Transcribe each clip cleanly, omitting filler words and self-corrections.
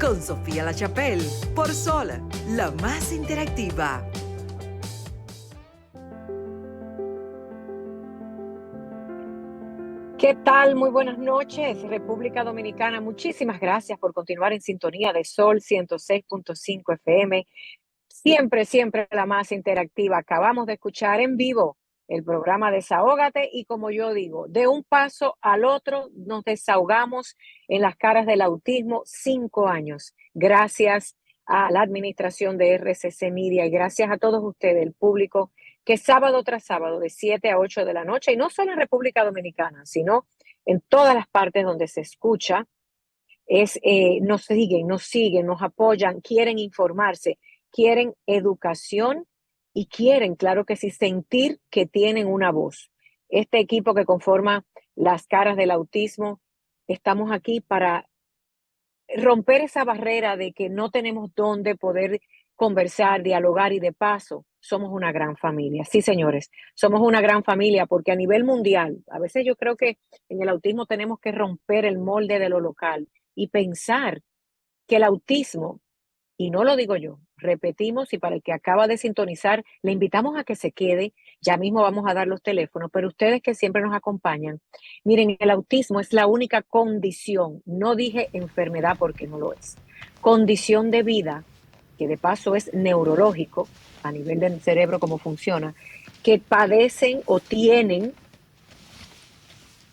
con Sofía La Chapelle por Sol, la más interactiva. ¿Qué tal? Muy buenas noches, República Dominicana. Muchísimas gracias por continuar en sintonía de Sol 106.5 FM. Siempre, siempre la más interactiva. Acabamos de escuchar en vivo el programa Desahógate y como yo digo, de un paso al otro nos desahogamos en las caras del autismo 5 años. Gracias a la administración de RCC Media y gracias a todos ustedes, el público, que sábado tras sábado de 7 a 8 de la noche, y no solo en República Dominicana, sino en todas las partes donde se escucha, nos siguen, nos apoyan, quieren informarse, quieren educación y quieren, claro que sí, sentir que tienen una voz. Este equipo que conforma las caras del autismo, estamos aquí para romper esa barrera de que no tenemos dónde poder conversar, dialogar y de paso somos una gran familia. Sí, señores, somos una gran familia porque a nivel mundial, a veces yo creo que en el autismo tenemos que romper el molde de lo local y pensar que el autismo, y no lo digo yo, repetimos, y para el que acaba de sintonizar, le invitamos a que se quede, ya mismo vamos a dar los teléfonos, pero ustedes que siempre nos acompañan, miren, el autismo es la única condición, no dije enfermedad porque no lo es, condición de vida, que de paso es neurológico, a nivel del cerebro, cómo funciona, que padecen o tienen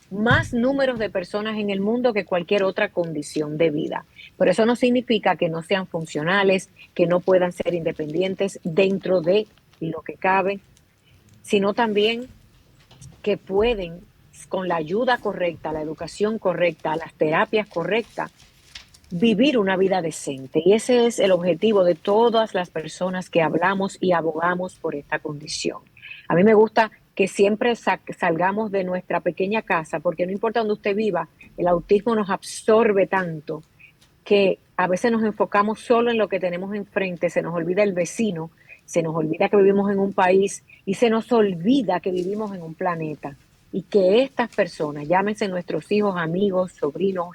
más números de personas en el mundo que cualquier otra condición de vida. Pero eso no significa que no sean funcionales, que no puedan ser independientes dentro de lo que cabe, sino también que pueden, con la ayuda correcta, la educación correcta, las terapias correctas, vivir una vida decente. Y ese es el objetivo de todas las personas que hablamos y abogamos por esta condición. A mí me gusta que siempre salgamos de nuestra pequeña casa, porque no importa dónde usted viva, el autismo nos absorbe tanto que a veces nos enfocamos solo en lo que tenemos enfrente, se nos olvida el vecino, se nos olvida que vivimos en un país y se nos olvida que vivimos en un planeta y que estas personas, llámense nuestros hijos, amigos, sobrinos,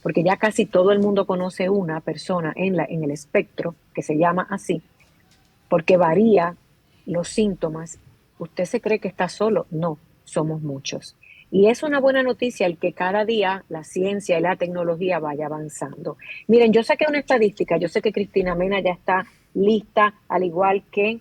porque ya casi todo el mundo conoce una persona en el espectro que se llama así, porque varía los síntomas. ¿Usted se cree que está solo? No, somos muchos. Y es una buena noticia el que cada día la ciencia y la tecnología vaya avanzando. Miren, yo saqué una estadística, yo sé que Cristina Mena ya está lista, al igual que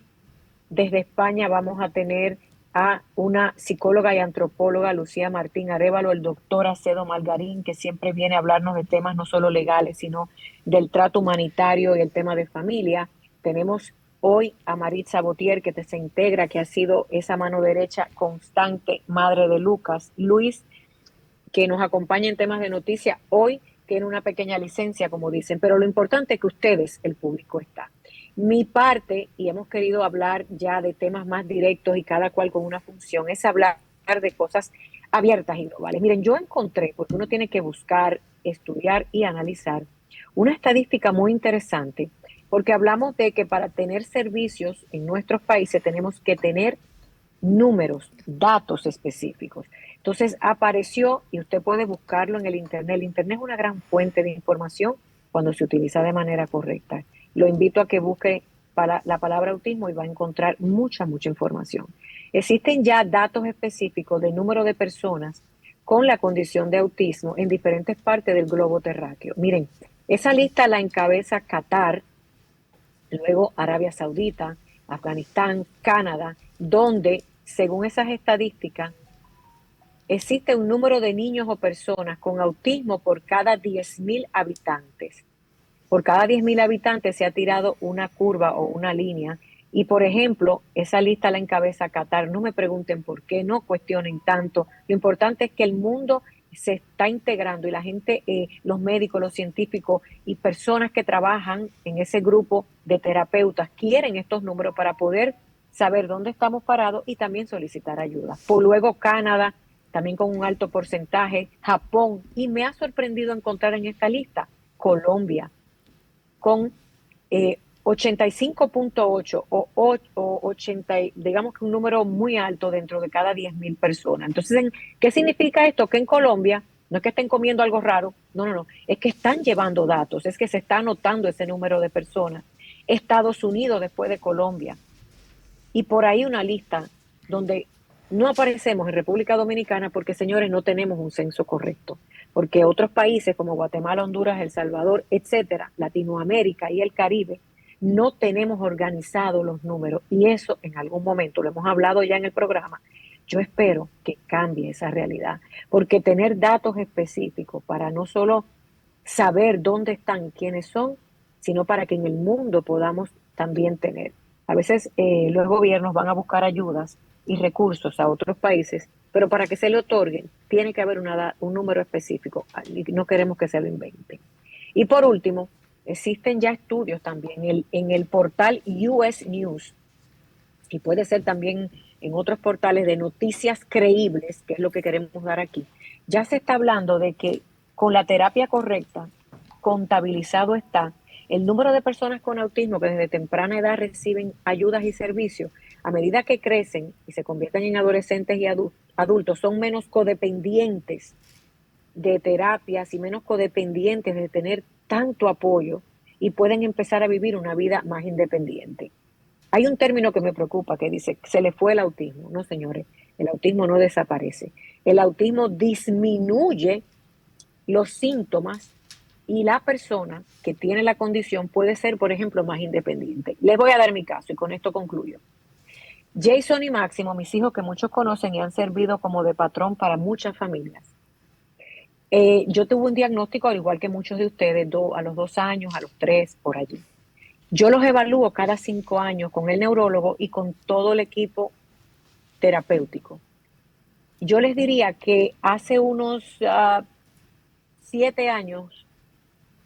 desde España vamos a tener a una psicóloga y antropóloga, Lucía Martín Arévalo, el doctor Acedo Margarín, que siempre viene a hablarnos de temas no solo legales, sino del trato humanitario y el tema de familia. Tenemos hoy a Maritza Botier, que se integra, que ha sido esa mano derecha constante, madre de Lucas. Luis, que nos acompaña en temas de noticia, hoy tiene una pequeña licencia, como dicen, pero lo importante es que ustedes, el público, está. Mi parte, y hemos querido hablar ya de temas más directos y cada cual con una función, es hablar de cosas abiertas y globales. Miren, yo encontré, porque uno tiene que buscar, estudiar y analizar, una estadística muy interesante, porque hablamos de que para tener servicios en nuestros países tenemos que tener números, datos específicos. Entonces apareció, y usted puede buscarlo en el Internet. El Internet es una gran fuente de información cuando se utiliza de manera correcta. Lo invito a que busque para la palabra autismo y va a encontrar mucha información. Existen ya datos específicos de número de personas con la condición de autismo en diferentes partes del globo terráqueo. Miren, esa lista la encabeza Qatar, luego Arabia Saudita, Afganistán, Canadá, donde, según esas estadísticas, existe un número de niños o personas con autismo por cada 10.000 habitantes. Por cada 10.000 habitantes se ha tirado una curva o una línea. Y, por ejemplo, esa lista la encabeza Qatar. No me pregunten por qué, no cuestionen tanto. Lo importante es que el mundo se está integrando y la gente, los médicos, los científicos y personas que trabajan en ese grupo de terapeutas quieren estos números para poder saber dónde estamos parados y también solicitar ayuda. Por luego Canadá, también con un alto porcentaje, Japón, y me ha sorprendido encontrar en esta lista Colombia, con 85.8 o 80, digamos que un número muy alto dentro de cada 10.000 personas. Entonces, ¿qué significa esto? Que en Colombia No es que estén comiendo algo raro, no, no, no, es que están llevando datos, es que se está anotando ese número de personas. Estados Unidos después de Colombia. Y por ahí una lista donde no aparecemos en República Dominicana porque, señores, no tenemos un censo correcto. Porque otros países como Guatemala, Honduras, El Salvador, etcétera, Latinoamérica y el Caribe, no tenemos organizados los números. Y eso en algún momento, lo hemos hablado ya en el programa, yo espero que cambie esa realidad. Porque tener datos específicos para no solo saber dónde están y quiénes son, sino para que en el mundo podamos también tener. A veces los gobiernos van a buscar ayudas y recursos a otros países, pero para que se le otorguen tiene que haber un número específico y no queremos que se lo inventen. Y por último, existen ya estudios también en el portal US News y puede ser también en otros portales de noticias creíbles, que es lo que queremos dar aquí. Ya se está hablando de que con la terapia correcta, contabilizado está el número de personas con autismo que desde temprana edad reciben ayudas y servicios, a medida que crecen y se convierten en adolescentes y adultos, son menos codependientes de terapias y menos codependientes de tener tanto apoyo y pueden empezar a vivir una vida más independiente. Hay un término que me preocupa que dice, se le fue el autismo. No, señores, el autismo no desaparece. El autismo disminuye los síntomas y la persona que tiene la condición puede ser, por ejemplo, más independiente. Les voy a dar mi caso y con esto concluyo. Jason y Máximo, mis hijos que muchos conocen y han servido como de patrón para muchas familias. Yo tuve un diagnóstico, al igual que muchos de ustedes, a los 2 años, a los 3, por allí. Yo los evalúo cada 5 años con el neurólogo y con todo el equipo terapéutico. Yo les diría que hace unos 7 años,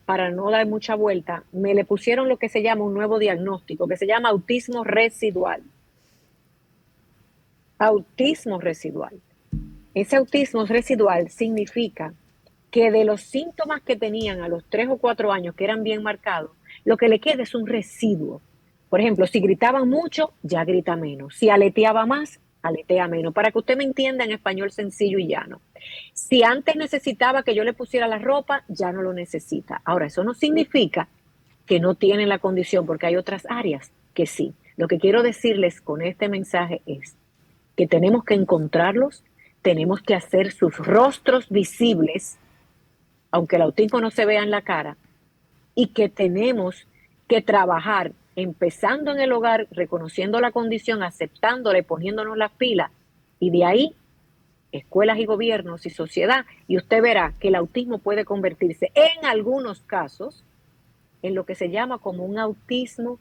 para no dar mucha vuelta, me le pusieron lo que se llama un nuevo diagnóstico, que se llama autismo residual. Autismo residual. Ese autismo residual significa que de los síntomas que tenían a los 3 o 4 años, que eran bien marcados, lo que le queda es un residuo. Por ejemplo, si gritaban mucho, ya grita menos. Si aleteaba más, aletea menos. Para que usted me entienda en español sencillo y llano. Si antes necesitaba que yo le pusiera la ropa, ya no lo necesita. Ahora, eso no significa que no tienen la condición, porque hay otras áreas que sí. Lo que quiero decirles con este mensaje es que tenemos que encontrarlos, tenemos que hacer sus rostros visibles, aunque el autismo no se vea en la cara, y que tenemos que trabajar empezando en el hogar, reconociendo la condición, aceptándola y poniéndonos las pilas, y de ahí escuelas y gobiernos y sociedad, y usted verá que el autismo puede convertirse en algunos casos en lo que se llama como un autismo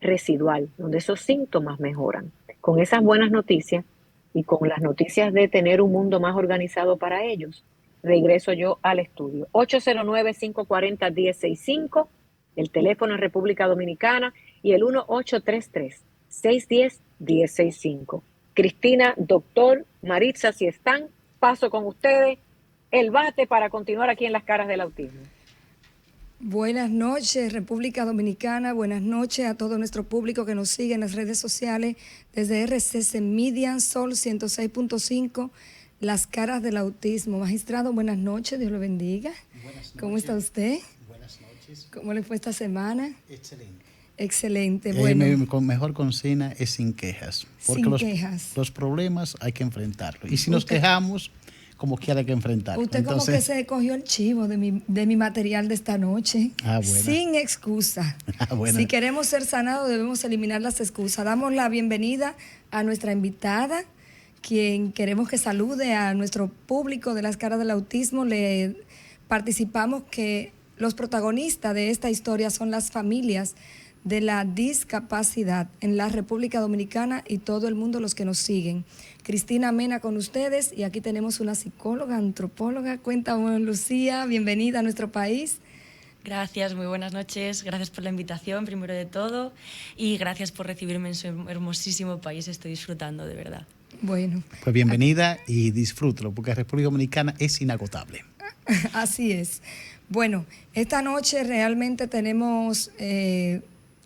residual, donde esos síntomas mejoran. Con esas buenas noticias y con las noticias de tener un mundo más organizado para ellos, regreso yo al estudio. 809-540-1065, el teléfono en República Dominicana, y el 1833-610-1065. Cristina, doctor, Maritza, si están, paso con ustedes el bate para continuar aquí en Las Caras del Autismo. Buenas noches, República Dominicana. Buenas noches a todo nuestro público que nos sigue en las redes sociales desde RCC Media, Sol 106.5, Las Caras del Autismo. Magistrado, buenas noches, Dios lo bendiga. Buenas noches. ¿Cómo está usted? Buenas noches. ¿Cómo le fue esta semana? Excelente. Excelente, bueno. Mejor consigna es sin quejas. Porque sin quejas. Los problemas hay que enfrentarlos. Y si nos quejamos, como quiera hay que enfrentarlos. Usted como que se cogió el chivo de mi material de esta noche. Bueno. Sin excusa. Bueno. Si queremos ser sanados, debemos eliminar las excusas. Damos la bienvenida a nuestra invitada, quien queremos que salude a nuestro público de Las Caras del Autismo. Le participamos que los protagonistas de esta historia son las familias de la discapacidad en la República Dominicana y todo el mundo los que nos siguen. Cristina Mena con ustedes, y aquí tenemos una psicóloga, antropóloga. Cuéntanos, Lucía, bienvenida a nuestro país. Gracias, muy buenas noches. Gracias por la invitación, primero de todo, y gracias por recibirme en su hermosísimo país. Estoy disfrutando, de verdad. Bueno. Pues bienvenida y disfrútalo, porque la República Dominicana es inagotable. Así es. Bueno, esta noche realmente tenemos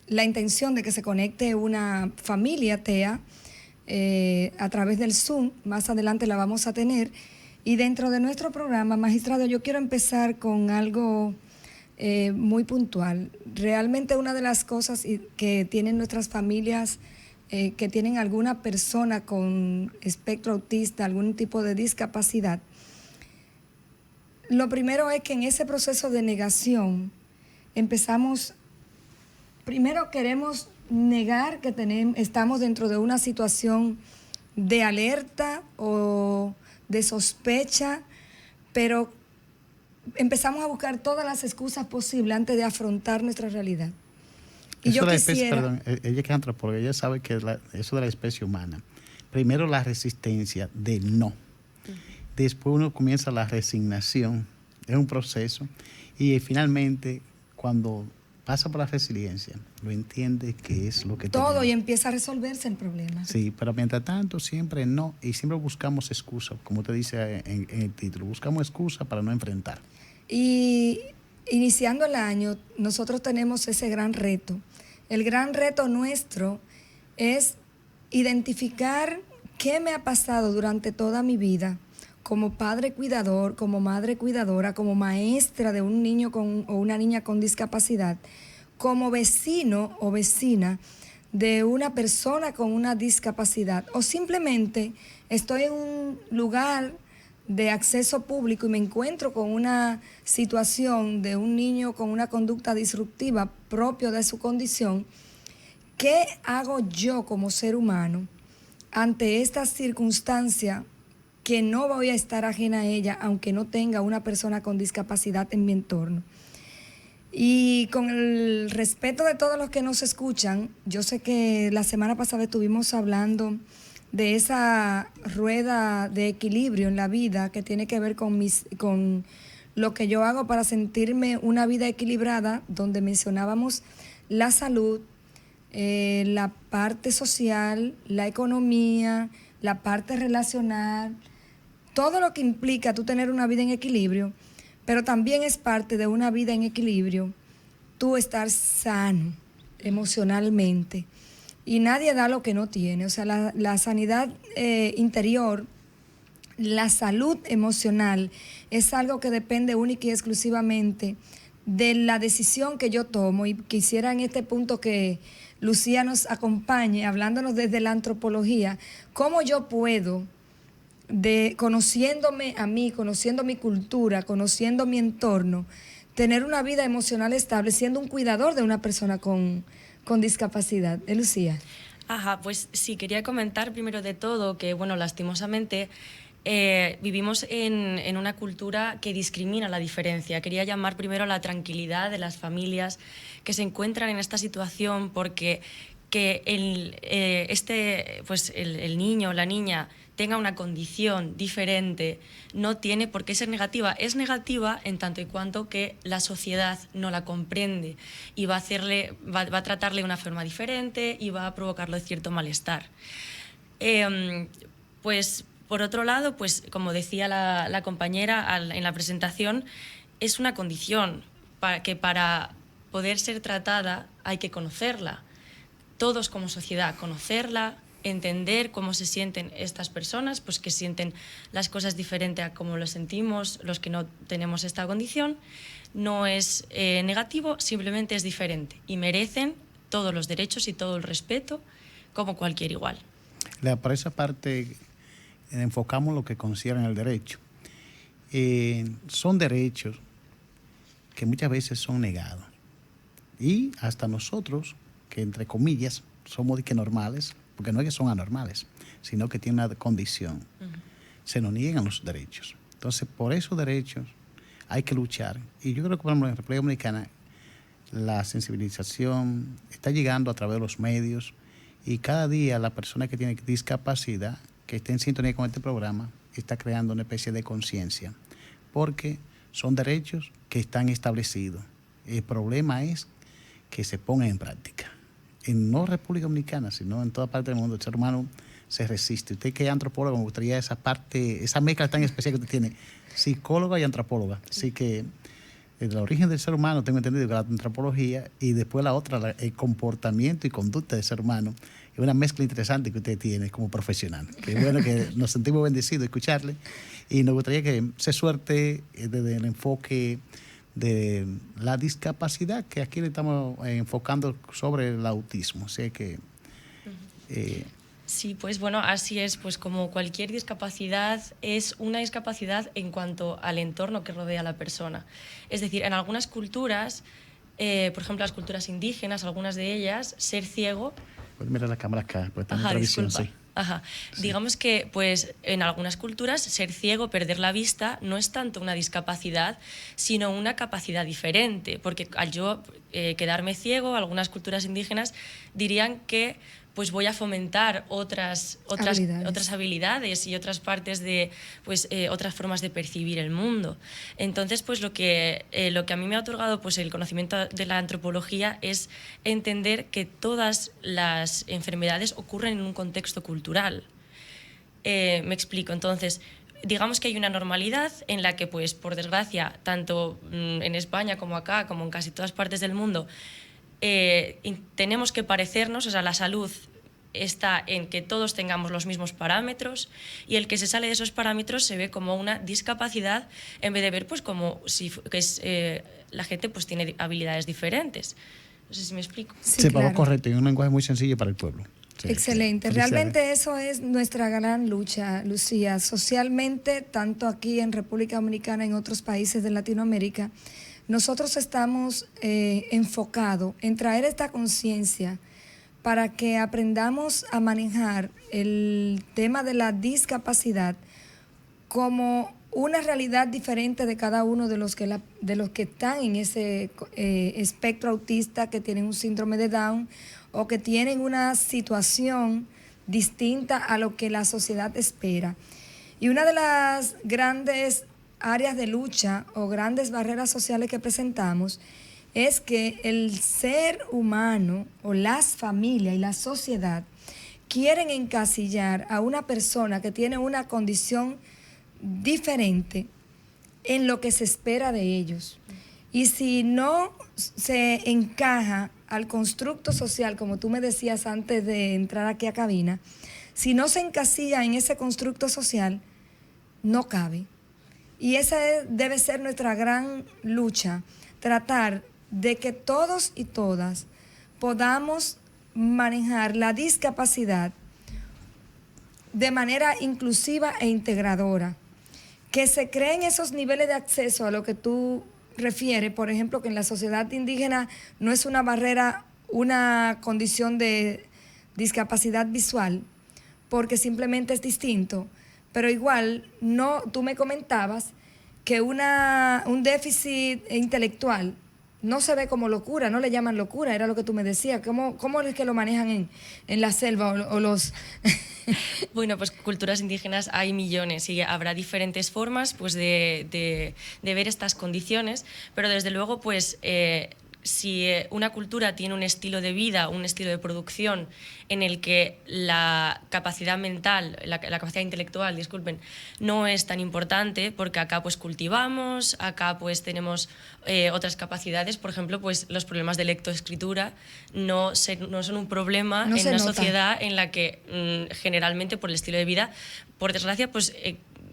la intención de que se conecte una familia TEA a través del Zoom. Más adelante la vamos a tener. Y dentro de nuestro programa, magistrado, yo quiero empezar con algo muy puntual. Realmente una de las cosas que tienen nuestras familias que tienen alguna persona con espectro autista, algún tipo de discapacidad, lo primero es que en ese proceso de negación primero queremos negar que estamos dentro de una situación de alerta o de sospecha, pero empezamos a buscar todas las excusas posibles antes de afrontar nuestra realidad. Y eso yo de la quisiera... especie, perdón, ella que es antropóloga, ella sabe que eso de la especie humana, primero la resistencia de no, después uno comienza la resignación, es un proceso, y finalmente cuando pasa por la resiliencia, lo entiende que es lo que todo tenemos. Y empieza a resolverse el problema. Sí, pero mientras tanto siempre no, y siempre buscamos excusas, como te dice en el título, buscamos excusas para no enfrentar. Y iniciando el año, nosotros tenemos ese gran reto. El gran reto nuestro es identificar qué me ha pasado durante toda mi vida como padre cuidador, como madre cuidadora, como maestra de un niño o una niña con discapacidad, como vecino o vecina de una persona con una discapacidad, o simplemente estoy en un lugar de acceso público y me encuentro con una situación de un niño con una conducta disruptiva propio de su condición. ¿Qué hago yo como ser humano ante esta circunstancia que no voy a estar ajena a ella, aunque no tenga una persona con discapacidad en mi entorno? Y con el respeto de todos los que nos escuchan, yo sé que la semana pasada estuvimos hablando de esa rueda de equilibrio en la vida que tiene que ver con lo que yo hago para sentirme una vida equilibrada, donde mencionábamos la salud, la parte social, la economía, la parte relacional, todo lo que implica tú tener una vida en equilibrio, pero también es parte de una vida en equilibrio tú estar sano emocionalmente. Y nadie da lo que no tiene. O sea, la sanidad interior, la salud emocional, es algo que depende única y exclusivamente de la decisión que yo tomo. Y quisiera en este punto que Lucía nos acompañe, hablándonos desde la antropología, cómo yo puedo, conociéndome a mí, conociendo mi cultura, conociendo mi entorno, tener una vida emocional estable, siendo un cuidador de una persona con discapacidad. Lucía. Ajá, pues sí, quería comentar primero de todo que, bueno, lastimosamente vivimos en una cultura que discrimina la diferencia. Quería llamar primero a la tranquilidad de las familias que se encuentran en esta situación, porque que el niño o la niña tenga una condición diferente no tiene por qué ser negativa. Es negativa en tanto y cuanto que la sociedad no la comprende y va a tratarle de una forma diferente y va a provocarle cierto malestar. Pues por otro lado, pues como decía la compañera en la presentación, es una condición que para poder ser tratada hay que conocerla. Todos como sociedad, conocerla, entender cómo se sienten estas personas, pues que sienten las cosas diferentes a cómo lo sentimos los que no tenemos esta condición. No es negativo, simplemente es diferente y merecen todos los derechos y todo el respeto como cualquier igual. Por esa parte enfocamos lo que concierne al derecho. Son derechos que muchas veces son negados y hasta nosotros, que entre comillas somos normales, porque no es que son anormales, sino que tienen una condición, se nos niegan los derechos. Entonces, por esos derechos hay que luchar. Y yo creo que, por ejemplo, en República Dominicana la sensibilización está llegando a través de los medios y cada día la persona que tiene discapacidad, que esté en sintonía con este programa, está creando una especie de conciencia, porque son derechos que están establecidos. El problema es que se pongan en práctica. En no República Dominicana, sino en toda parte del mundo, el ser humano se resiste. Usted que es antropólogo, me gustaría esa parte, esa mezcla tan especial que usted tiene, psicóloga y antropóloga. Así que el origen del ser humano, tengo entendido que la antropología, y después la otra, el comportamiento y conducta del ser humano. Es una mezcla interesante que usted tiene como profesional. Qué bueno que nos sentimos bendecidos de escucharle, y nos gustaría que se suerte desde el enfoque de la discapacidad, que aquí le estamos enfocando sobre el autismo. O sea que... Sí, pues bueno, así es, pues como cualquier discapacidad, es una discapacidad en cuanto al entorno que rodea a la persona. Es decir, en algunas culturas, por ejemplo las culturas indígenas, algunas de ellas, ser ciego... Pues mira la cámara acá, pues está en televisión, sí. Ajá. Sí. Digamos que pues en algunas culturas ser ciego, perder la vista, no es tanto una discapacidad, sino una capacidad diferente, porque al yo quedarme ciego, algunas culturas indígenas dirían que pues voy a fomentar otras habilidades y otras partes de pues otras formas de percibir el mundo. Entonces, pues lo que a mí me ha otorgado pues el conocimiento de la antropología es entender que todas las enfermedades ocurren en un contexto cultural. Me explico. Entonces, digamos que hay una normalidad en la que, pues, por desgracia, tanto en España como acá, como en casi todas partes del mundo, tenemos que parecernos, o sea, la salud está en que todos tengamos los mismos parámetros, y el que se sale de esos parámetros se ve como una discapacidad en vez de ver pues como si la gente pues tiene habilidades diferentes. No sé si me explico. Sí, claro. Correcto, y un lenguaje muy sencillo para el pueblo. Sí, excelente. Realmente eso es nuestra gran lucha, Lucía. Socialmente, tanto aquí en República Dominicana, en otros países de Latinoamérica, nosotros estamos enfocados en traer esta conciencia para que aprendamos a manejar el tema de la discapacidad como una realidad diferente de cada uno de los que están en ese espectro autista, que tienen un síndrome de Down o que tienen una situación distinta a lo que la sociedad espera. Y una de las grandes áreas de lucha o grandes barreras sociales que presentamos es que el ser humano o las familias y la sociedad quieren encasillar a una persona que tiene una condición diferente en lo que se espera de ellos. Y si no se encaja al constructo social, como tú me decías antes de entrar aquí a cabina, si no se encasilla en ese constructo social, no cabe. Y esa debe ser nuestra gran lucha, tratar de que todos y todas podamos manejar la discapacidad de manera inclusiva e integradora, que se creen esos niveles de acceso a lo que tú refieres, por ejemplo, que en la sociedad indígena no es una barrera, una condición de discapacidad visual, porque simplemente es distinto. Pero igual, no, tú me comentabas que un déficit intelectual no se ve como locura, no le llaman locura, era lo que tú me decías. ¿Cómo es que lo manejan en la selva o los...? Bueno, pues culturas indígenas hay millones y habrá diferentes formas pues, de ver estas condiciones, pero desde luego pues... si una cultura tiene un estilo de vida, un estilo de producción en el que la capacidad mental, la capacidad intelectual, disculpen, no es tan importante, porque acá pues cultivamos, acá pues tenemos otras capacidades, por ejemplo, pues los problemas de lectoescritura no son un problema en una sociedad en la que generalmente por el estilo de vida, por desgracia, pues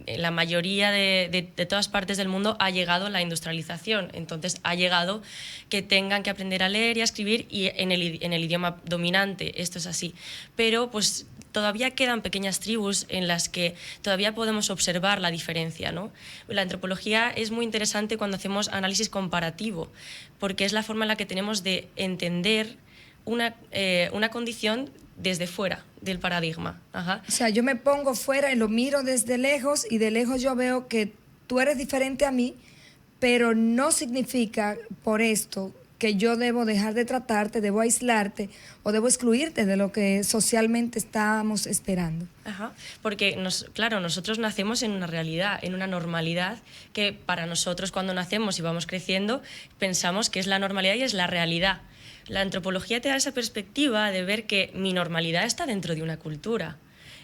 la mayoría de todas partes del mundo ha llegado la industrialización, entonces ha llegado que tengan que aprender a leer y a escribir y en el idioma dominante, esto es así, pero pues todavía quedan pequeñas tribus en las que todavía podemos observar la diferencia, ¿no? La antropología es muy interesante cuando hacemos análisis comparativo, porque es la forma en la que tenemos de entender una condición desde fuera del paradigma. Ajá. O sea, yo me pongo fuera y lo miro desde lejos y de lejos yo veo que tú eres diferente a mí, pero no significa por esto que yo debo dejar de tratarte, debo aislarte o debo excluirte de lo que socialmente estamos esperando. Ajá, porque claro, nosotros nacemos en una realidad, en una normalidad que para nosotros cuando nacemos y vamos creciendo pensamos que es la normalidad y es la realidad. La antropología te da esa perspectiva de ver que mi normalidad está dentro de una cultura.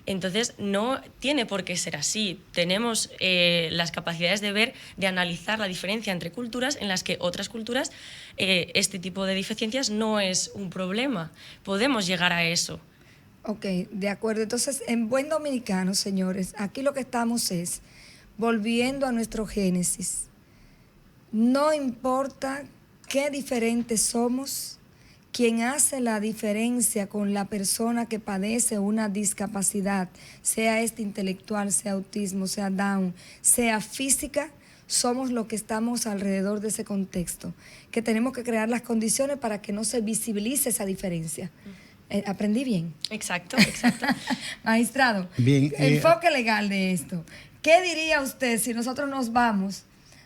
Entonces, no tiene por qué ser así. Tenemos las capacidades de ver, de analizar la diferencia entre culturas en las que otras culturas, este tipo de deficiencias no es un problema. Podemos llegar a eso. Ok, de acuerdo. Entonces, en buen dominicano, señores, aquí lo que estamos es volviendo a nuestro génesis. No importa qué diferentes somos, quien hace la diferencia con la persona que padece una discapacidad, sea intelectual, sea autismo, sea Down, sea física, somos los que estamos alrededor de ese contexto, que tenemos que crear las condiciones para que no se visibilice esa diferencia. ¿Aprendí bien? Exacto. Magistrado, Bien, enfoque legal de esto. ¿Qué diría usted si nosotros nos vamos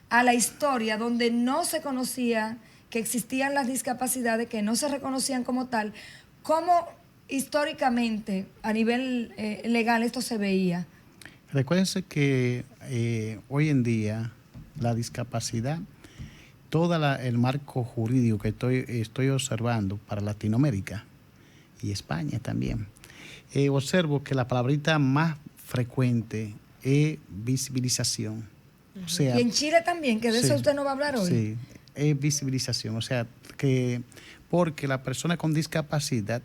a la historia donde no se conocía que existían las discapacidades, que no se reconocían como tal? ¿Cómo históricamente, a nivel legal, esto se veía? Recuérdense que hoy en día la discapacidad, todo el marco jurídico que estoy observando para Latinoamérica y España también, observo que la palabrita más frecuente es visibilización. O sea, Y en Chile también, que de sí, eso usted no va a hablar hoy. Sí, es visibilización. O sea, que porque las personas con discapacidad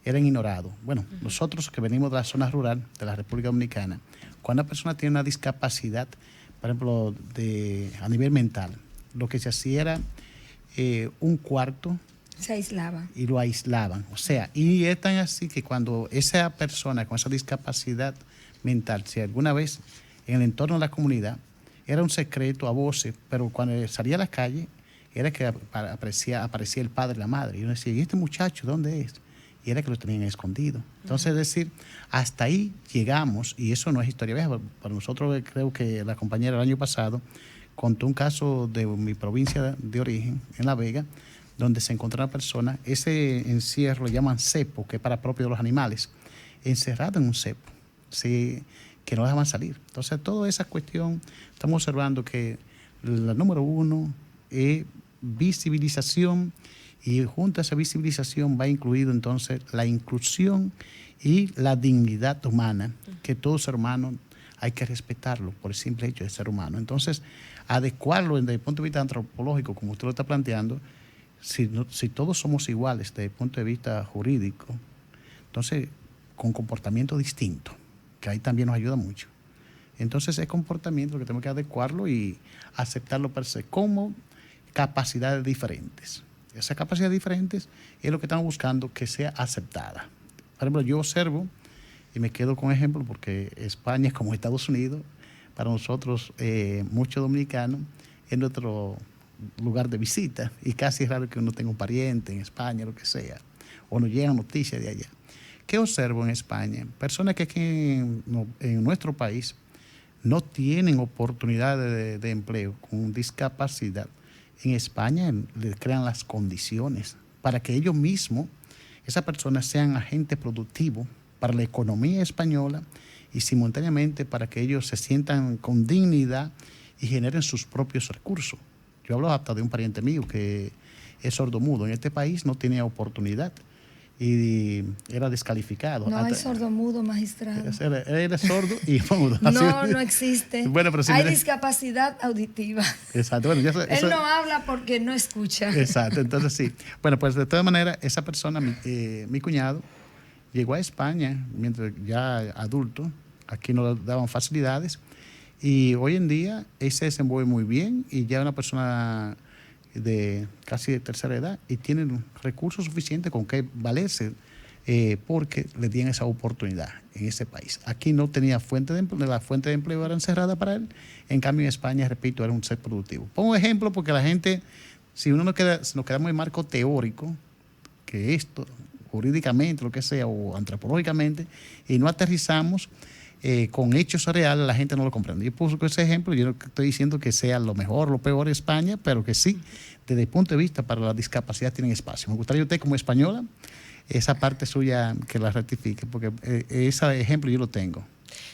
eran ignorados. Bueno, nosotros que venimos de la zona rural de la República Dominicana, cuando una persona tiene una discapacidad, por ejemplo, a nivel mental, lo que se hacía era un cuarto Se aislaba. y lo aislaban. O sea, y es tan así que cuando esa persona con esa discapacidad mental, si alguna vez en el entorno de la comunidad, era un secreto a voces, pero cuando salía a la calle, era que aparecía el padre y la madre. Y uno decía, ¿y este muchacho dónde es? Y era que lo tenían escondido. Entonces, es decir, hasta ahí llegamos, y eso no es historia vieja. Para nosotros, creo que la compañera el año pasado contó un caso de mi provincia de origen, en La Vega, donde se encontró una persona, ese encierro lo llaman cepo, que es para propio de los animales, encerrado en un cepo, ¿sí? Que no dejaban salir. Entonces, toda esa cuestión, estamos observando que la número uno es visibilización, y junto a esa visibilización va incluido entonces la inclusión y la dignidad humana, que todo ser humano hay que respetarlo por el simple hecho de ser humano. Entonces, adecuarlo desde el punto de vista antropológico, como usted lo está planteando, si todos somos iguales desde el punto de vista jurídico, entonces, con comportamiento distinto, que ahí también nos ayuda mucho. Entonces, ese comportamiento que tenemos que adecuarlo y aceptarlo per se como capacidades diferentes. Esas capacidades diferentes es lo que estamos buscando que sea aceptada. Por ejemplo, yo observo, y me quedo con ejemplo, porque España, como Estados Unidos, para nosotros, muchos dominicanos, es nuestro lugar de visita, y casi es raro que uno tenga un pariente en España, lo que sea, o nos llegan noticias de allá. ¿Qué observo en España? Personas que aquí en nuestro país no tienen oportunidades de empleo con discapacidad. En España les crean las condiciones para que ellos mismos, esas personas, sean agentes productivos para la economía española y simultáneamente para que ellos se sientan con dignidad y generen sus propios recursos. Yo hablo hasta de un pariente mío que es sordomudo. En este país no tenía oportunidad y era descalificado. No hay sordomudo, magistrado. Era sordo y mudo. No existe. Bueno, pero hay discapacidad auditiva. Exacto. Bueno, Él no habla porque no escucha. Exacto, entonces sí. Bueno, pues de todas maneras, esa persona, mi cuñado, llegó a España mientras ya adulto. Aquí no le daban facilidades. Y hoy en día él se desenvuelve muy bien y ya es una persona de casi de tercera edad y tienen recursos suficientes con que valerse porque le dieron esa oportunidad en ese país. Aquí no tenía fuente de empleo, la fuente de empleo era encerrada para él. En cambio en España, repito, era un ser productivo. Pongo ejemplo porque la gente, si uno nos quedamos en el marco teórico, que esto, jurídicamente, lo que sea, o antropológicamente, y no aterrizamos con hechos reales, la gente no lo comprende. Yo puse ese ejemplo, yo no estoy diciendo que sea lo mejor o lo peor de España, pero que sí, desde el punto de vista para la discapacidad tienen espacio. Me gustaría usted como española, esa parte suya que la rectifique, porque ese ejemplo yo lo tengo.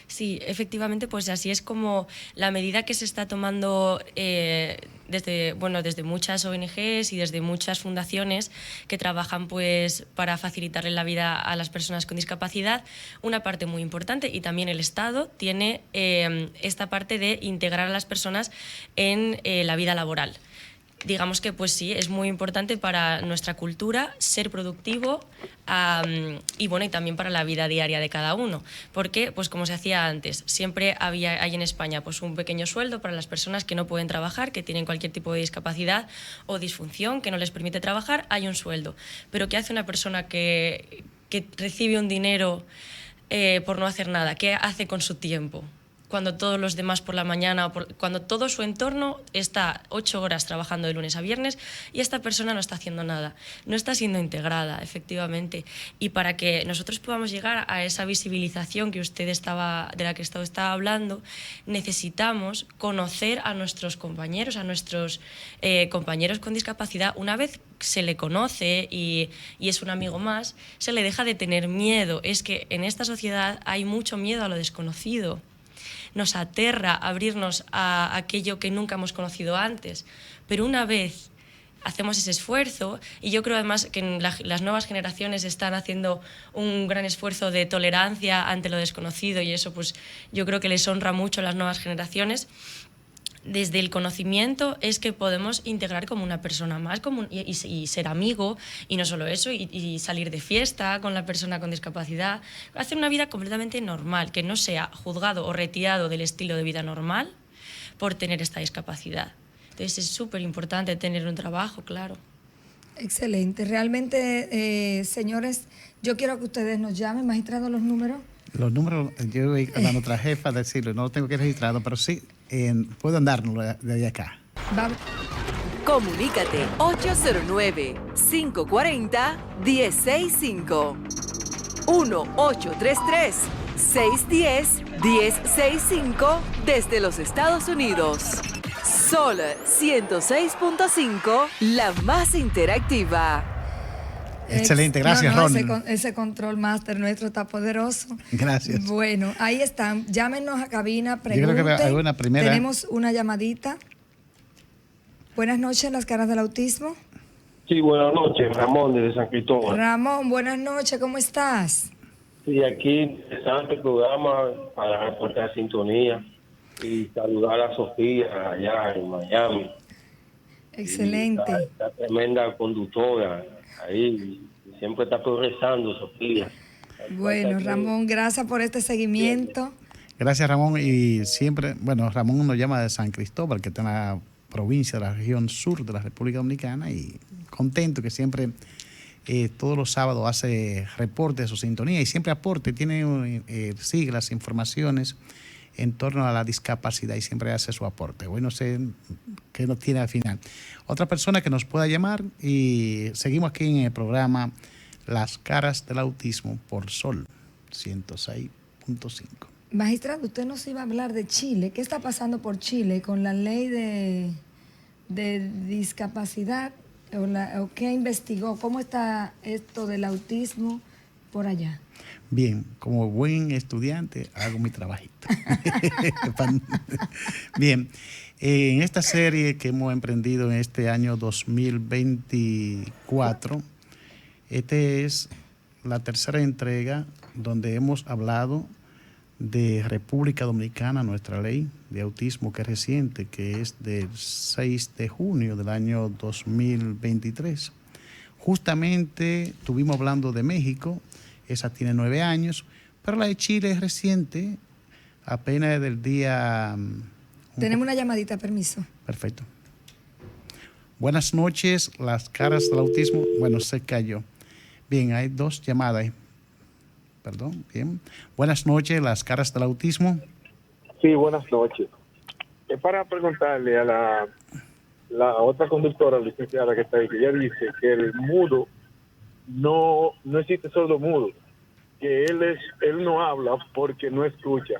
Sí, efectivamente, pues así es como la medida que se está tomando desde muchas ONGs y desde muchas fundaciones que trabajan pues para facilitarle la vida a las personas con discapacidad. Una parte muy importante, y también el Estado tiene esta parte de integrar a las personas en la vida laboral. Digamos que pues sí, es muy importante para nuestra cultura ser productivo y también para la vida diaria de cada uno, porque pues como se hacía antes, siempre hay en España pues un pequeño sueldo para las personas que no pueden trabajar, que tienen cualquier tipo de discapacidad o disfunción que no les permite trabajar, hay un sueldo. Pero ¿qué hace una persona que recibe un dinero por no hacer nada? ¿Qué hace con su tiempo? Cuando todos los demás por la mañana, cuando todo su entorno está 8 horas trabajando de lunes a viernes y esta persona no está haciendo nada, no está siendo integrada, efectivamente. Y para que nosotros podamos llegar a esa visibilización de la que usted estaba hablando, necesitamos conocer a nuestros compañeros, compañeros con discapacidad. Una vez se le conoce y es un amigo más, se le deja de tener miedo. Es que en esta sociedad hay mucho miedo a lo desconocido. Nos aterra abrirnos a aquello que nunca hemos conocido antes. Pero una vez hacemos ese esfuerzo, y yo creo además que las nuevas generaciones están haciendo un gran esfuerzo de tolerancia ante lo desconocido, y eso pues yo creo que les honra mucho a las nuevas generaciones. Desde el conocimiento es que podemos integrar como una persona más y ser amigo, y no solo eso, y salir de fiesta con la persona con discapacidad, hacer una vida completamente normal, que no sea juzgado o retirado del estilo de vida normal por tener esta discapacidad. Entonces es súper importante tener un trabajo, claro. Excelente. Realmente, señores, yo quiero que ustedes nos llamen, magistrado, los números. Los números, yo voy a la otra jefa decirlo, no lo tengo que registrado, pero sí, pueden darnos de acá. Comunícate 809-540-1065. 1-833-610-1065 desde los Estados Unidos. Sol 106.5, la más interactiva. Excelente, gracias, Ronnie. Ese control master nuestro está poderoso. Gracias. Bueno, ahí están. Llámenos a cabina, pregunten. Yo creo que hay una primera. Tenemos una llamadita. Buenas noches, Las Caras del Autismo. Sí, buenas noches, Ramón desde San Cristóbal. Ramón, buenas noches, ¿cómo estás? Sí, aquí interesante programa para reportar sintonía y saludar a Sofía allá en Miami. Excelente. Esta tremenda conductora ahí, siempre está progresando, Sofía. Bueno, Ramón, gracias por este seguimiento. Gracias, Ramón. Y siempre, Ramón nos llama de San Cristóbal, que está en la provincia de la región sur de la República Dominicana, y contento que siempre todos los sábados hace reporte de su sintonía y siempre aporte, tiene siglas, informaciones en torno a la discapacidad y siempre hace su aporte. Bueno, no sé qué nos tiene al final. Otra persona que nos pueda llamar, y seguimos aquí en el programa Las Caras del Autismo por Sol 106.5. Magistrado, usted nos iba a hablar de Chile. ¿Qué está pasando por Chile con la ley de discapacidad? ¿O qué investigó? ¿Cómo está esto del autismo por allá? Bien, como buen estudiante hago mi trabajito. Bien, en esta serie que hemos emprendido en este año 2024, esta es la tercera entrega donde hemos hablado de República Dominicana, nuestra ley de autismo, que es reciente, que es del 6 de junio del año 2023. Justamente estuvimos hablando de México, esa tiene 9 años, pero la de Chile es reciente, apenas del día... Tenemos una llamadita, permiso. Perfecto. Buenas noches, Las Caras del Autismo. Bueno, se cayó. Bien, hay 2 llamadas. Perdón, bien. Buenas noches, Las Caras del Autismo. Sí, buenas noches. Es para preguntarle a la otra conductora, licenciada, que está ahí, que ella dice que el mudo no existe sordo mudo, que él no habla porque no escucha.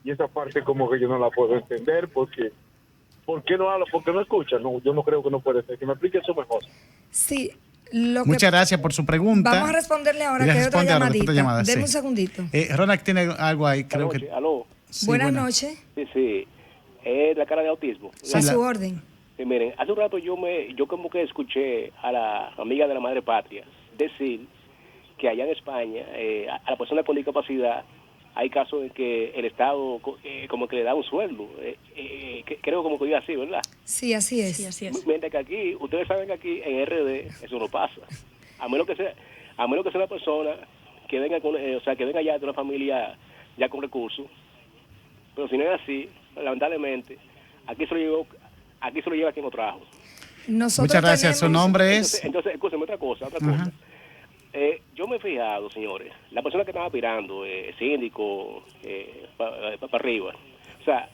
Y esa parte como que yo no la puedo entender, porque ¿por qué no habla? Porque no escucha. No, yo no creo que no puede ser. Que me explique eso mejor. Sí, Muchas gracias por su pregunta. Vamos a responderle ahora, Ella que hay otra responde ahora, llamadita. llamada, Deme sí. un segundito. Ronald tiene algo ahí, creo Buenas que... noches, aló. Sí, Buenas noches. Sí. Es la cara de autismo. Sí, A la- su orden. Sí, miren, hace un rato yo como que escuché a la amiga de la madre patria decir que allá en España, a la persona con discapacidad, hay casos en que el Estado como que le da un sueldo. Creo como que diga así, ¿verdad? Sí, así es. Sí, así es. Mientras que aquí, ustedes saben que aquí en RD eso no pasa. A menos que sea una persona que venga que venga ya de una familia ya con recursos. Pero si no es así, lamentablemente, aquí se lo lleva quien lo trajo. Nosotros Muchas gracias. Su tenemos- nombre es... Entonces, escúcheme otra cosa. Ajá. Yo me he fijado, señores, la persona que estaba aspirando, síndico, para arriba. O sea,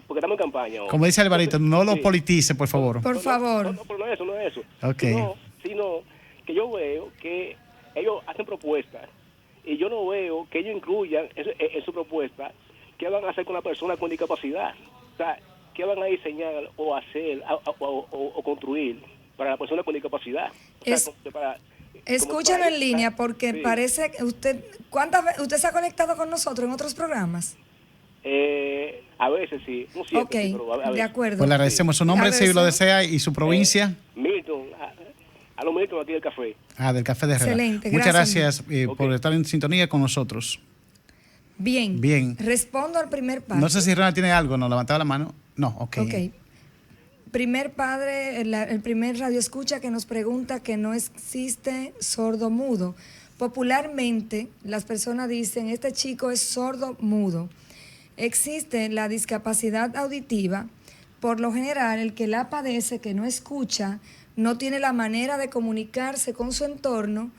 porque estamos en campaña ahora. Como dice Alvarito, no lo Sí. politice, por favor. Por favor. No, pero no es eso. Ok. Sino que yo veo que ellos hacen propuestas y yo no veo que ellos incluyan en su propuesta qué van a hacer con la persona con discapacidad. O sea, qué van a diseñar o hacer o construir para la persona con discapacidad. O sea, Es- para- Escúchalo como para- en línea porque Sí. parece que ¿cuántas veces usted se ha conectado con nosotros en otros programas? A veces sí, no siempre, Ok, sí, pero a de veces. acuerdo. Pues le agradecemos su nombre, si lo Agradecemos. desea, y su provincia. Milton, a los Milton aquí del café. Del Café de Herrera. Excelente, Muchas gracias. gracias Ok. por estar en sintonía con nosotros. Bien. Bien. Respondo al primer padre. No sé si Ronald tiene algo, ¿nos levantaba la mano? No, ok. Ok. Primer padre, el primer radio escucha que nos pregunta que no existe sordo mudo. Popularmente las personas dicen, este chico es sordo mudo. Existe la discapacidad auditiva. Por lo general, el que la padece, que no escucha, no tiene la manera de comunicarse con su entorno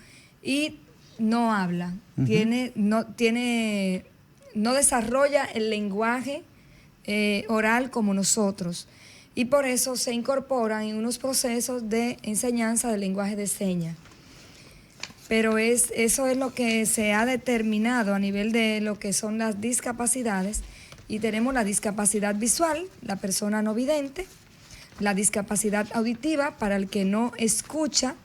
y no habla. No desarrolla el lenguaje oral como nosotros. Y por eso se incorporan en unos procesos de enseñanza del lenguaje de señas. Pero eso es lo que se ha determinado a nivel de lo que son las discapacidades. Y tenemos la discapacidad visual, la persona no vidente, la discapacidad auditiva para el que no escucha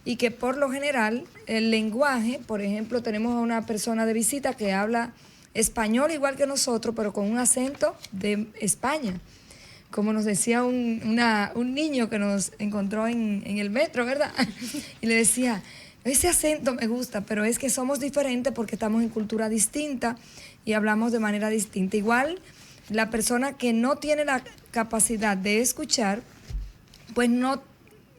y que por lo general el lenguaje, por ejemplo, tenemos a una persona de visita que habla español igual que nosotros, pero con un acento de España. Como nos decía un niño que nos encontró en el metro, ¿verdad? Y le decía, ese acento me gusta, pero es que somos diferentes porque estamos en cultura distinta y hablamos de manera distinta. Igual, la persona que no tiene la capacidad de escuchar, pues no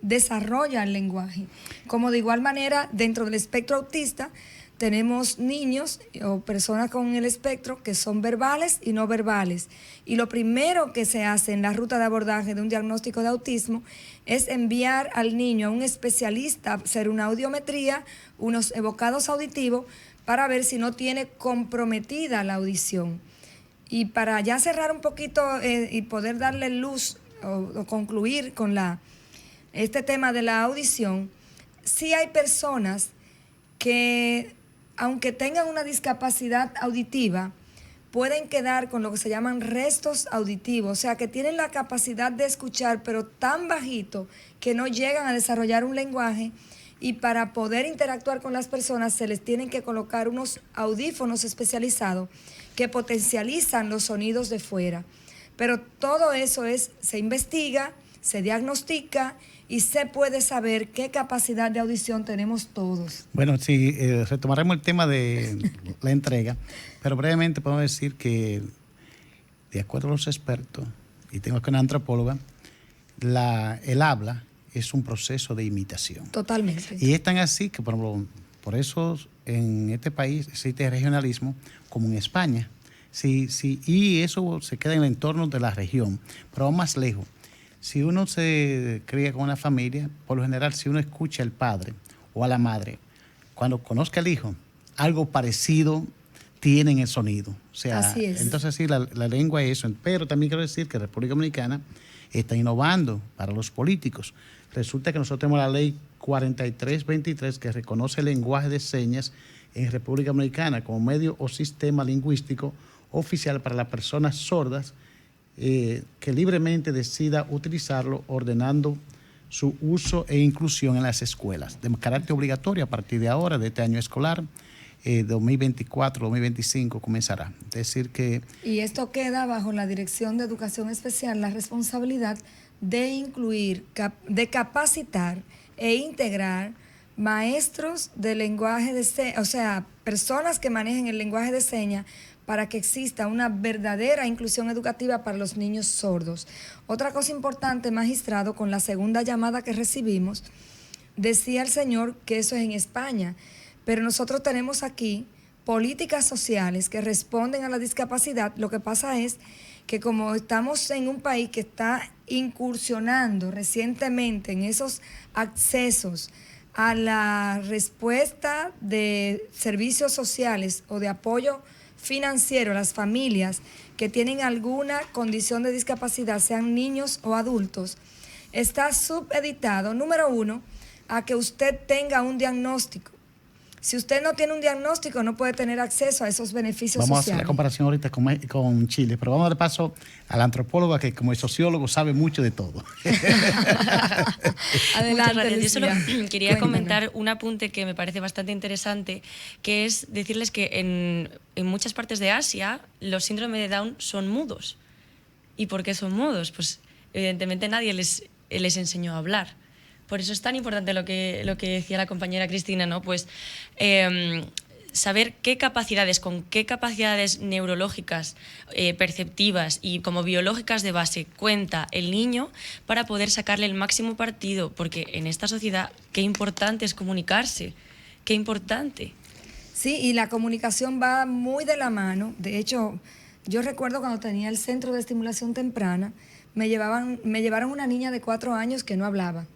desarrolla el lenguaje. Como de igual manera, dentro del espectro autista, tenemos niños o personas con el espectro que son verbales y no verbales. Y lo primero que se hace en la ruta de abordaje de un diagnóstico de autismo es enviar al niño a un especialista a hacer una audiometría, unos evocados auditivos, para ver si no tiene comprometida la audición. Y para ya cerrar un poquito y poder darle luz o concluir con este tema de la audición, sí hay personas que, aunque tengan una discapacidad auditiva, pueden quedar con lo que se llaman restos auditivos, o sea, que tienen la capacidad de escuchar, pero tan bajito que no llegan a desarrollar un lenguaje, y para poder interactuar con las personas se les tienen que colocar unos audífonos especializados que potencializan los sonidos de fuera. Pero todo eso se investiga, se diagnostica y se puede saber qué capacidad de audición tenemos todos. Bueno, sí, retomaremos el tema de la entrega, pero brevemente podemos decir que, de acuerdo a los expertos, y tengo aquí una antropóloga, el habla es un proceso de imitación. Totalmente. Y es tan así que, por ejemplo, por eso en este país existe regionalismo como en España. Sí, y eso se queda en el entorno de la región, pero aún más lejos. Si uno se cría con una familia, por lo general, si uno escucha al padre o a la madre, cuando conozca al hijo, algo parecido tiene en el sonido. O sea, así es. Entonces sí, la lengua es eso. Pero también quiero decir que la República Dominicana está innovando para los políticos. Resulta que nosotros tenemos la ley 4323 que reconoce el lenguaje de señas en República Dominicana como medio o sistema lingüístico oficial para las personas sordas que libremente decida utilizarlo ordenando su uso e inclusión en las escuelas, de carácter obligatorio a partir de ahora, de este año escolar. 2024-2025 comenzará. Es decir que... Y esto queda bajo la Dirección de Educación Especial, la responsabilidad de incluir, de capacitar e integrar maestros de lenguaje de señas, o sea, personas que manejen el lenguaje de señas para que exista una verdadera inclusión educativa para los niños sordos. Otra cosa importante, magistrado, con la segunda llamada que recibimos, decía el señor que eso es en España, pero nosotros tenemos aquí políticas sociales que responden a la discapacidad. Lo que pasa es que como estamos en un país que está incursionando recientemente en esos accesos a la respuesta de servicios sociales o de apoyo financiero a las familias que tienen alguna condición de discapacidad, sean niños o adultos, está supeditado, número uno, a que usted tenga un diagnóstico. Si usted no tiene un diagnóstico, no puede tener acceso a esos beneficios sociales. Vamos a hacer la comparación ahorita con Chile, pero vamos a dar paso a la antropóloga que como sociólogo sabe mucho de todo. Adelante, yo solo quería comentar un apunte que me parece bastante interesante, que es decirles que en muchas partes de Asia los síndromes de Down son mudos. ¿Y por qué son mudos? Pues evidentemente nadie les enseñó a hablar. Por eso es tan importante lo que decía la compañera Cristina, ¿no? Pues saber con qué capacidades neurológicas, perceptivas y como biológicas de base cuenta el niño para poder sacarle el máximo partido, porque en esta sociedad qué importante es comunicarse, qué importante. Sí, y la comunicación va muy de la mano. De hecho, yo recuerdo cuando tenía el centro de estimulación temprana, me llevaron una niña de 4 años que no hablaba.